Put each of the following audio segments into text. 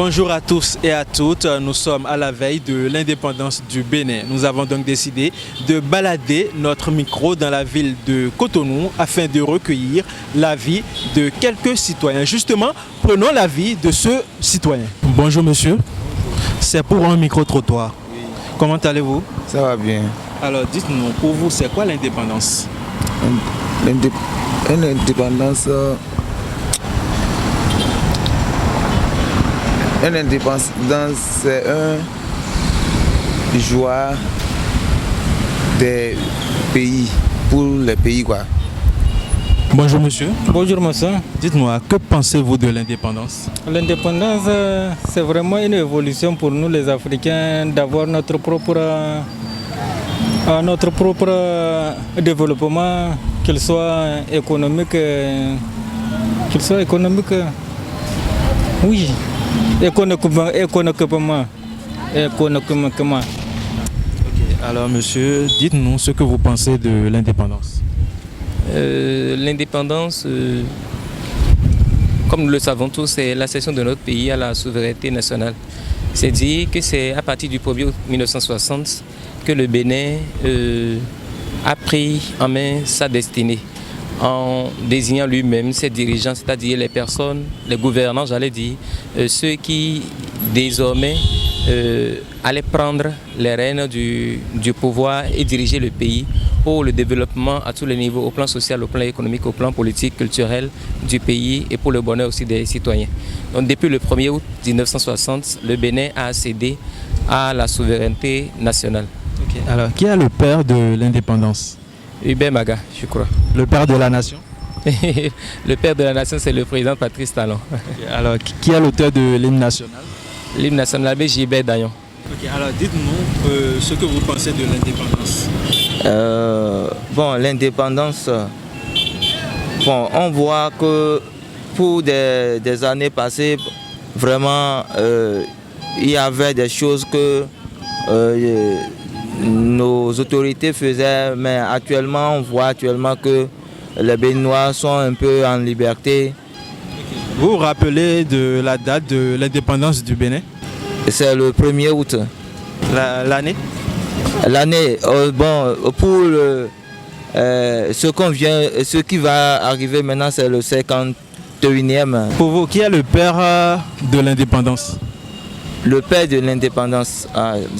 Bonjour à tous et à toutes, nous sommes à la veille de l'indépendance du Bénin. Nous avons donc décidé de balader notre micro dans la ville de Cotonou afin de recueillir l'avis de quelques citoyens. Justement, prenons l'avis de ce citoyen. Bonjour monsieur, c'est pour un micro-trottoir. Oui. Comment allez-vous? Ça va bien. Alors dites-nous, pour vous, c'est quoi l'indépendance? L'indépendance... Une indépendance, c'est un joie des pays, pour les pays quoi. Bonjour monsieur. Bonjour monsieur. Dites-moi, que pensez-vous de l'indépendance? L'indépendance, c'est vraiment une évolution pour nous les Africains d'avoir notre propre développement, qu'il soit économique, oui. Économiquement. Alors monsieur, dites-nous ce que vous pensez de l'indépendance. L'indépendance, comme nous le savons tous, c'est l'accession de notre pays à la souveraineté nationale. C'est dire que c'est à partir du 1er août 1960 que le Bénin a pris en main sa destinée, en désignant lui-même ses dirigeants, c'est-à-dire les personnes, les gouvernants, j'allais dire, ceux qui désormais allaient prendre les rênes du pouvoir et diriger le pays pour le développement à tous les niveaux, au plan social, au plan économique, au plan politique, culturel du pays et pour le bonheur aussi des citoyens. Donc depuis le 1er août 1960, le Bénin a accédé à la souveraineté nationale. Okay. Alors, qui est le père de l'indépendance? Hubert Maga, je crois. Le père de la nation? Le père de la nation, c'est le président Patrice Talon. Okay. Alors, qui est l'auteur de l'hymne national? L'hymne national, Gilbert Dayon. Okay. Alors, dites-nous ce que vous pensez de l'indépendance. L'indépendance, on voit que pour des années passées, vraiment, il y avait des choses que nos autorités faisaient, mais actuellement, on voit que les Béninois sont un peu en liberté. Vous vous rappelez de la date de l'indépendance du Bénin? C'est le 1er août. L'année? L'année, pour ce qui va arriver maintenant, c'est le 51e. Pour vous, qui est le père de l'indépendance? Le père de l'indépendance,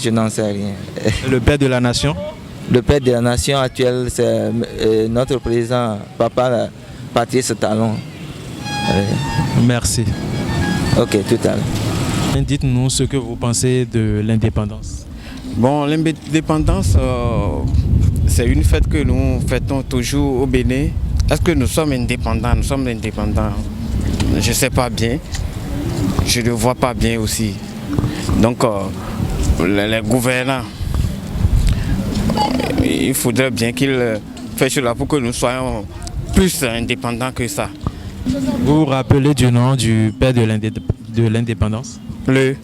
je n'en sais rien. Le père de la nation? Le père de la nation actuelle, c'est notre président, Papa Patrice Talon. Merci. Ok, tout à l'heure. Dites-nous ce que vous pensez de l'indépendance. Bon, l'indépendance, c'est une fête que nous fêtons toujours au Bénin. Est-ce que nous sommes indépendants? Nous sommes indépendants. Je ne sais pas bien. Je ne vois pas bien aussi. Donc, les gouvernants, il faudrait bien qu'ils fassent cela pour que nous soyons plus indépendants que ça. Vous vous rappelez du nom du père de l'indépendance? Le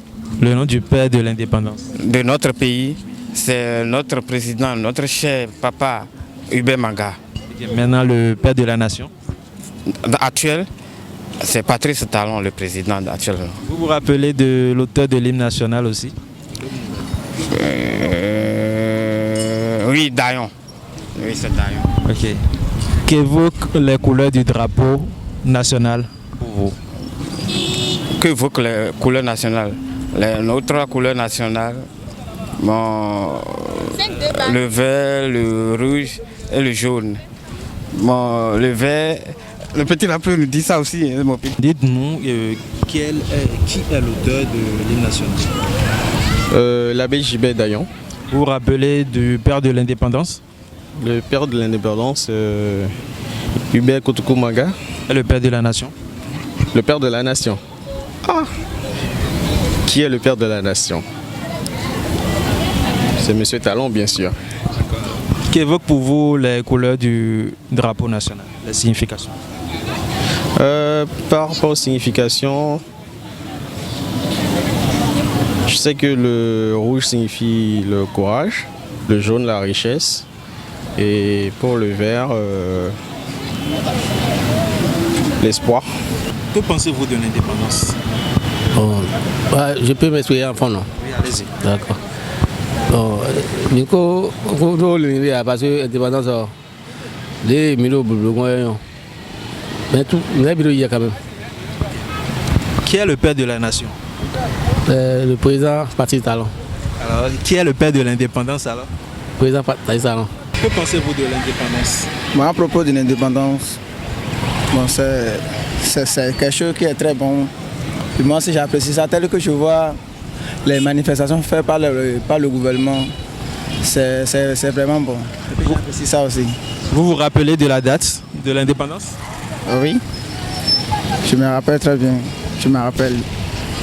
nom du père de l'indépendance de notre pays, c'est notre président, notre cher papa Hubert Maga. Maintenant, le père de la nation? Actuel, c'est Patrice Talon, le président actuel. Vous vous rappelez de l'auteur de l'hymne national aussi? Oui, Dayon. Oui, c'est Dayon. Ok. Qu'évoquent les couleurs du drapeau national pour vous? Qu'évoquent les couleurs nationales? Nos trois couleurs nationales, le vert, le rouge et le jaune. Le vert, le petit lapin nous dit ça aussi. Dites-nous qui est l'auteur de l'hymne national? L'abbé Gilbert Dayon. Vous vous rappelez du père de l'indépendance? Le père de l'indépendance, Hubert Kotoko Maga. Et le père de la nation? Le père de la nation. Qui est le père de la nation? C'est M. Talon, bien sûr. Qu'évoquent pour vous les couleurs du drapeau national, les significations? Par rapport aux significations, je sais que le rouge signifie le courage, le jaune la richesse, et pour le vert, l'espoir. Que pensez-vous de l'indépendance? Bon, ouais, je peux m'exprimer en fond, non? Oui, allez-y. D'accord. Bon, Nico, parce que l'indépendance, les milieux mais tout, il y a quand même. Qui est le père de la nation? Le président Patrice Talon. Alors, qui est le père de l'indépendance alors? Le président Patrice Talon. Que pensez-vous de l'indépendance? Moi, à propos de l'indépendance, bon, c'est quelque chose qui est très bon. Et moi, si j'apprécie ça, tel que je vois les manifestations faites par le gouvernement, c'est vraiment bon. J'apprécie ça aussi. Vous vous rappelez de la date de l'indépendance? Oui, je me rappelle très bien. Je me rappelle.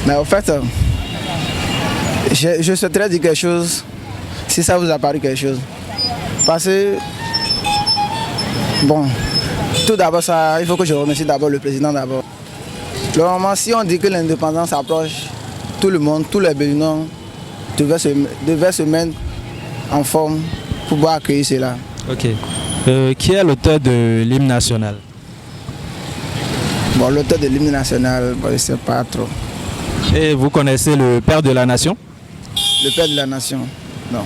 Mais au fait, je souhaiterais dire quelque chose, si ça vous a paru quelque chose. Parce que, bon, tout d'abord, il faut que je remercie d'abord le président d'abord. Normalement, si on dit que l'indépendance approche, tout le monde, tous les Béninois devaient se mettre en forme pour pouvoir accueillir cela. Ok. Qui est l'auteur de l'hymne national? Bon, l'auteur de l'hymne national, bon, je ne sais pas trop. Et vous connaissez le père de la nation? Le père de la nation? Non.